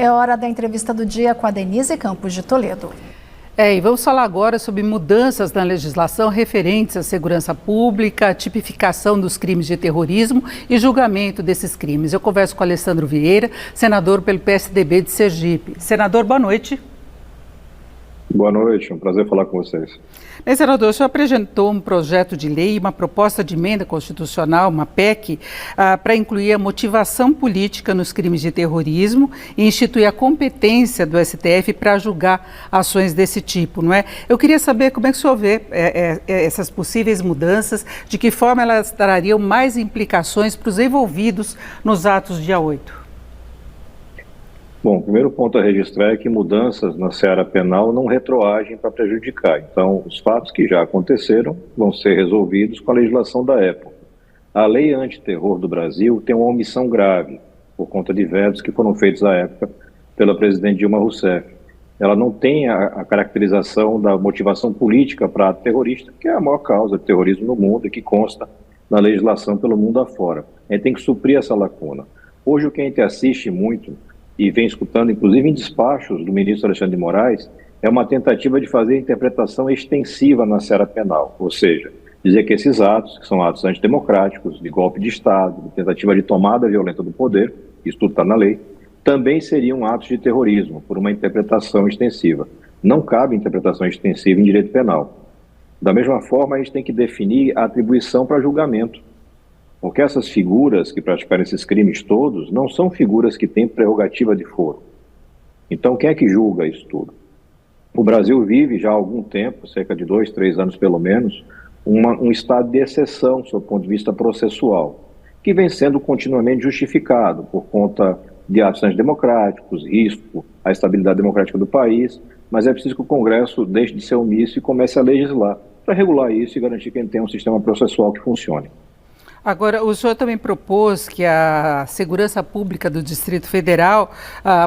É hora da entrevista do dia com a Denise Campos de Toledo. E vamos falar agora sobre mudanças na legislação referentes à segurança pública, tipificação dos crimes de terrorismo e julgamento desses crimes. Eu converso com Alessandro Vieira, senador pelo PSDB de Sergipe. Senador, boa noite. Boa noite, é um prazer falar com vocês. Senador, o senhor apresentou um projeto de lei, uma proposta de emenda constitucional, uma PEC, para incluir a motivação política nos crimes de terrorismo e instituir a competência do STF para julgar ações desse tipo, não é? Eu queria saber como é que o senhor vê essas possíveis mudanças, de que forma elas trariam mais implicações para os envolvidos nos atos do dia 8. Bom, o primeiro ponto a registrar é que mudanças na seara penal não retroagem para prejudicar. Então, os fatos que já aconteceram vão ser resolvidos com a legislação da época. A lei antiterror do Brasil tem uma omissão grave por conta de vetos que foram feitos à época pela presidente Dilma Rousseff. Ela não tem a caracterização da motivação política para ato terrorista, que é a maior causa de terrorismo no mundo e que consta na legislação pelo mundo afora. A gente tem que suprir essa lacuna. Hoje, o que a gente assiste muito e vem escutando, inclusive em despachos do ministro Alexandre de Moraes, é uma tentativa de fazer interpretação extensiva na seara penal, ou seja, dizer que esses atos, que são atos antidemocráticos, de golpe de Estado, de tentativa de tomada violenta do poder, isso tudo está na lei, também seriam atos de terrorismo, por uma interpretação extensiva. Não cabe interpretação extensiva em direito penal. Da mesma forma, a gente tem que definir a atribuição para julgamento. Porque essas figuras que praticaram esses crimes todos não são figuras que têm prerrogativa de foro. Então, quem é que julga isso tudo? O Brasil vive já há algum tempo, cerca de 2, 3 anos pelo menos, um estado de exceção, sob o ponto de vista processual, que vem sendo continuamente justificado por conta de atos antidemocráticos, risco à estabilidade democrática do país, mas é preciso que o Congresso deixe de ser omisso e comece a legislar para regular isso e garantir que a gente tenha um sistema processual que funcione. Agora, o senhor também propôs que a segurança pública do Distrito Federal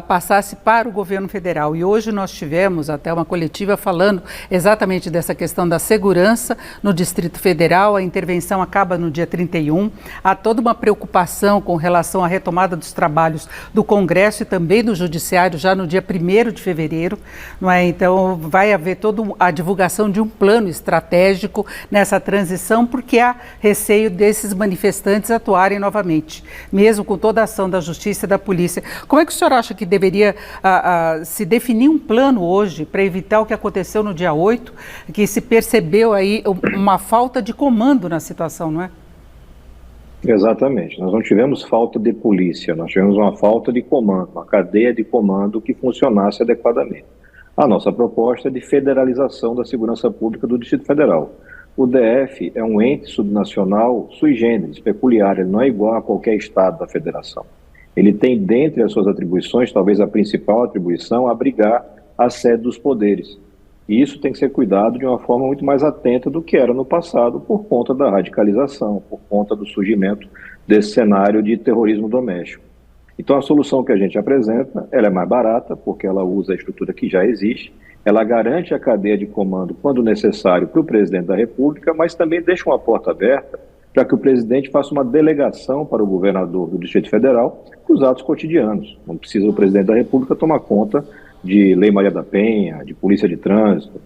passasse para o governo federal. E hoje nós tivemos até uma coletiva falando exatamente dessa questão da segurança no Distrito Federal. A intervenção acaba no dia 31. Há toda uma preocupação com relação à retomada dos trabalhos do Congresso e também do Judiciário já no dia 1º de fevereiro. Não é? Então, vai haver toda a divulgação de um plano estratégico nessa transição, porque há receio desses manifestantes atuarem novamente, mesmo com toda a ação da Justiça e da Polícia. Como é que o senhor acha que deveria se definir um plano hoje para evitar o que aconteceu no dia 8, que se percebeu aí uma falta de comando na situação, não é? Exatamente. Nós não tivemos falta de polícia, nós tivemos uma falta de comando, uma cadeia de comando que funcionasse adequadamente. A nossa proposta é de federalização da segurança pública do Distrito Federal. O DF é um ente subnacional sui generis, peculiar, ele não é igual a qualquer estado da federação. Ele tem, dentre as suas atribuições, talvez a principal atribuição, abrigar a sede dos poderes. E isso tem que ser cuidado de uma forma muito mais atenta do que era no passado, por conta da radicalização, por conta do surgimento desse cenário de terrorismo doméstico. Então a solução que a gente apresenta, ela é mais barata, porque ela usa a estrutura que já existe, ela garante a cadeia de comando quando necessário para o presidente da República, mas também deixa uma porta aberta para que o presidente faça uma delegação para o governador do Distrito Federal para os atos cotidianos. Não precisa o presidente da República tomar conta de Lei Maria da Penha, de Polícia de Trânsito,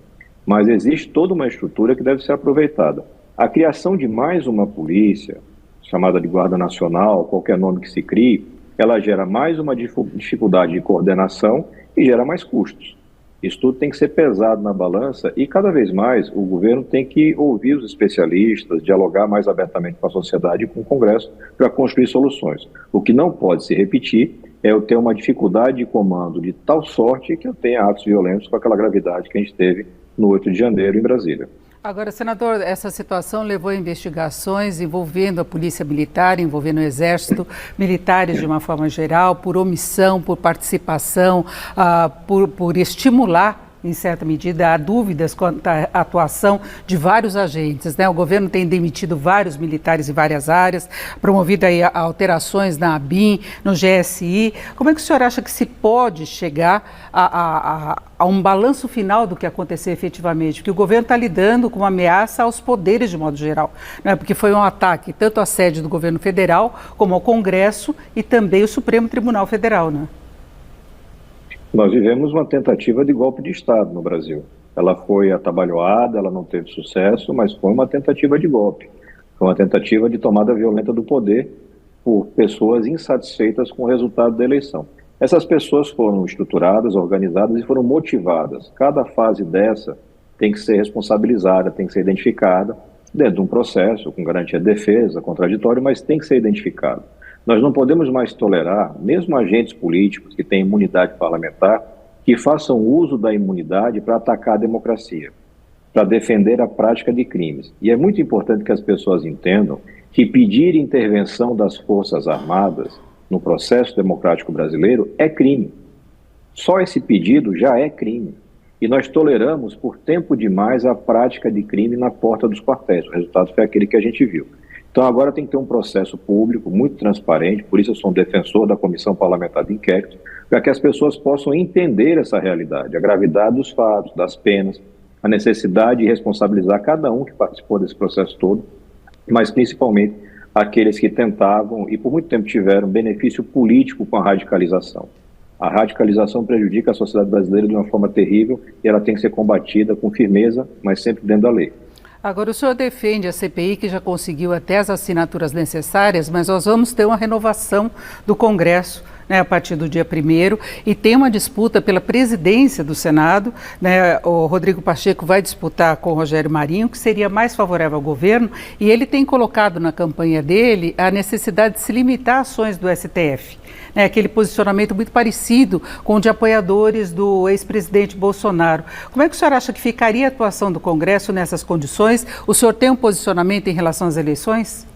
mas existe toda uma estrutura que deve ser aproveitada. A criação de mais uma polícia, chamada de Guarda Nacional, qualquer nome que se crie, ela gera mais uma dificuldade de coordenação e gera mais custos. Isso tudo tem que ser pesado na balança e cada vez mais o governo tem que ouvir os especialistas, dialogar mais abertamente com a sociedade e com o Congresso para construir soluções. O que não pode se repetir é eu ter uma dificuldade de comando de tal sorte que eu tenha atos violentos com aquela gravidade que a gente teve no 8 de janeiro em Brasília. Agora, senador, essa situação levou a investigações envolvendo a Polícia Militar, envolvendo o Exército, militares de uma forma geral, por omissão, por participação, por estimular, em certa medida, há dúvidas quanto à atuação de vários agentes, né? O governo tem demitido vários militares em várias áreas, promovido aí alterações na ABIN, no GSI. Como é que o senhor acha que se pode chegar a um balanço final do que aconteceu efetivamente? Porque o governo está lidando com uma ameaça aos poderes de modo geral, né? Porque foi um ataque tanto à sede do governo federal, como ao Congresso e também o Supremo Tribunal Federal, né? Nós vivemos uma tentativa de golpe de Estado no Brasil. Ela foi atabalhoada, ela não teve sucesso, mas foi uma tentativa de golpe. Foi uma tentativa de tomada violenta do poder por pessoas insatisfeitas com o resultado da eleição. Essas pessoas foram estruturadas, organizadas e foram motivadas. Cada fase dessa tem que ser responsabilizada, tem que ser identificada dentro de um processo com garantia de defesa, contraditório, mas tem que ser identificado. Nós não podemos mais tolerar, mesmo agentes políticos que têm imunidade parlamentar, que façam uso da imunidade para atacar a democracia, para defender a prática de crimes. E é muito importante que as pessoas entendam que pedir intervenção das Forças Armadas no processo democrático brasileiro é crime. Só esse pedido já é crime. E nós toleramos por tempo demais a prática de crime na porta dos quartéis. O resultado foi aquele que a gente viu. Então agora tem que ter um processo público muito transparente, por isso eu sou um defensor da Comissão Parlamentar de Inquérito, para que as pessoas possam entender essa realidade, a gravidade dos fatos, das penas, a necessidade de responsabilizar cada um que participou desse processo todo, mas principalmente aqueles que tentavam e por muito tempo tiveram benefício político com a radicalização. A radicalização prejudica a sociedade brasileira de uma forma terrível e ela tem que ser combatida com firmeza, mas sempre dentro da lei. Agora, o senhor defende a CPI, que já conseguiu até as assinaturas necessárias, mas nós vamos ter uma renovação do Congresso, né, a partir do dia 1º, e tem uma disputa pela presidência do Senado, né, o Rodrigo Pacheco vai disputar com o Rogério Marinho, que seria mais favorável ao governo, e ele tem colocado na campanha dele a necessidade de se limitar a ações do STF. Né, aquele posicionamento muito parecido com o de apoiadores do ex-presidente Bolsonaro. Como é que o senhor acha que ficaria a atuação do Congresso nessas condições? O senhor tem um posicionamento em relação às eleições?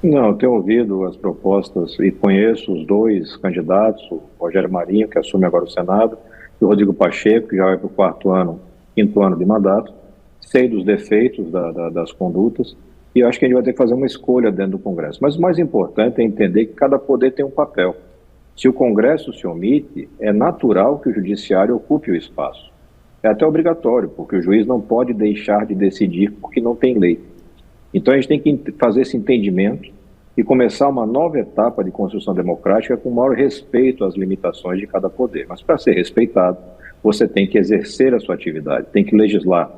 Não, eu tenho ouvido as propostas e conheço os dois candidatos, o Rogério Marinho, que assume agora o Senado, e o Rodrigo Pacheco, que já vai para o quinto ano de mandato. Sei dos defeitos das condutas e eu acho que a gente vai ter que fazer uma escolha dentro do Congresso. Mas o mais importante é entender que cada poder tem um papel. Se o Congresso se omite, é natural que o Judiciário ocupe o espaço. É até obrigatório, porque o juiz não pode deixar de decidir porque não tem lei. Então a gente tem que fazer esse entendimento e começar uma nova etapa de construção democrática com maior respeito às limitações de cada poder. Mas para ser respeitado, você tem que exercer a sua atividade, tem que legislar.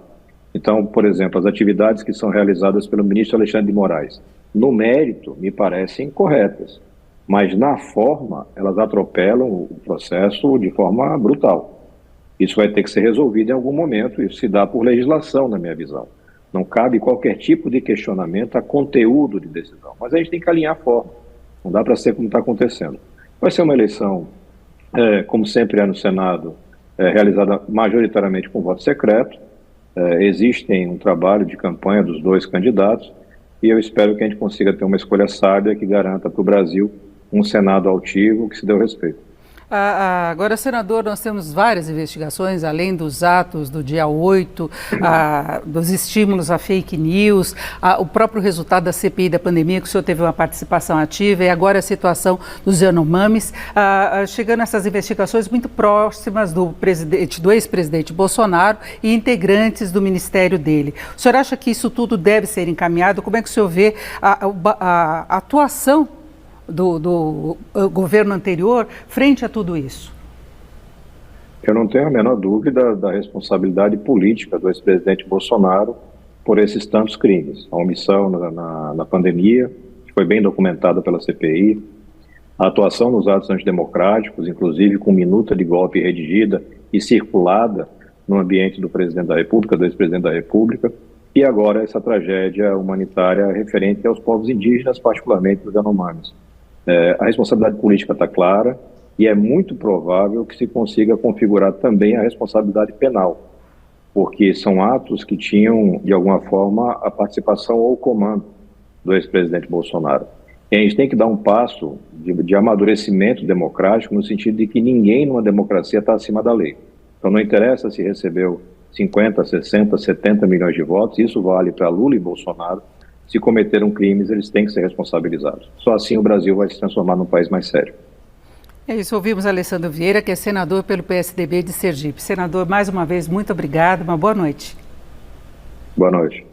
Então, por exemplo, as atividades que são realizadas pelo ministro Alexandre de Moraes, no mérito, me parecem corretas, mas na forma, elas atropelam o processo de forma brutal. Isso vai ter que ser resolvido em algum momento, isso se dá por legislação, na minha visão. Não cabe qualquer tipo de questionamento a conteúdo de decisão, mas a gente tem que alinhar a forma, não dá para ser como está acontecendo. Vai ser uma eleição, como sempre é no Senado, realizada majoritariamente com voto secreto. Existem um trabalho de campanha dos dois candidatos e eu espero que a gente consiga ter uma escolha sábia que garanta para o Brasil um Senado altivo que se dê o respeito. Agora, senador, nós temos várias investigações, além dos atos do dia 8, dos estímulos a fake news, o próprio resultado da CPI da pandemia, que o senhor teve uma participação ativa, e agora a situação dos Yanomamis, chegando essas investigações muito próximas do ex-presidente Bolsonaro e integrantes do ministério dele. O senhor acha que isso tudo deve ser encaminhado? Como é que o senhor vê a atuação do governo anterior frente a tudo isso? Eu não tenho a menor dúvida da responsabilidade política do ex-presidente Bolsonaro por esses tantos crimes. A omissão na pandemia, que foi bem documentada pela CPI, a atuação nos atos antidemocráticos, inclusive com minuta de golpe redigida e circulada no ambiente do presidente da República, do ex-presidente da República, e agora essa tragédia humanitária referente aos povos indígenas, particularmente os Yanomamis. A responsabilidade política está clara e é muito provável que se consiga configurar também a responsabilidade penal, porque são atos que tinham, de alguma forma, a participação ou o comando do ex-presidente Bolsonaro. E a gente tem que dar um passo de amadurecimento democrático no sentido de que ninguém numa democracia está acima da lei. Então não interessa se recebeu 50, 60, 70 milhões de votos, isso vale para Lula e Bolsonaro. Se cometeram crimes, eles têm que ser responsabilizados. Só assim o Brasil vai se transformar num país mais sério. É isso, ouvimos Alessandro Vieira, que é senador pelo PSDB de Sergipe. Senador, mais uma vez, muito obrigado, uma boa noite. Boa noite.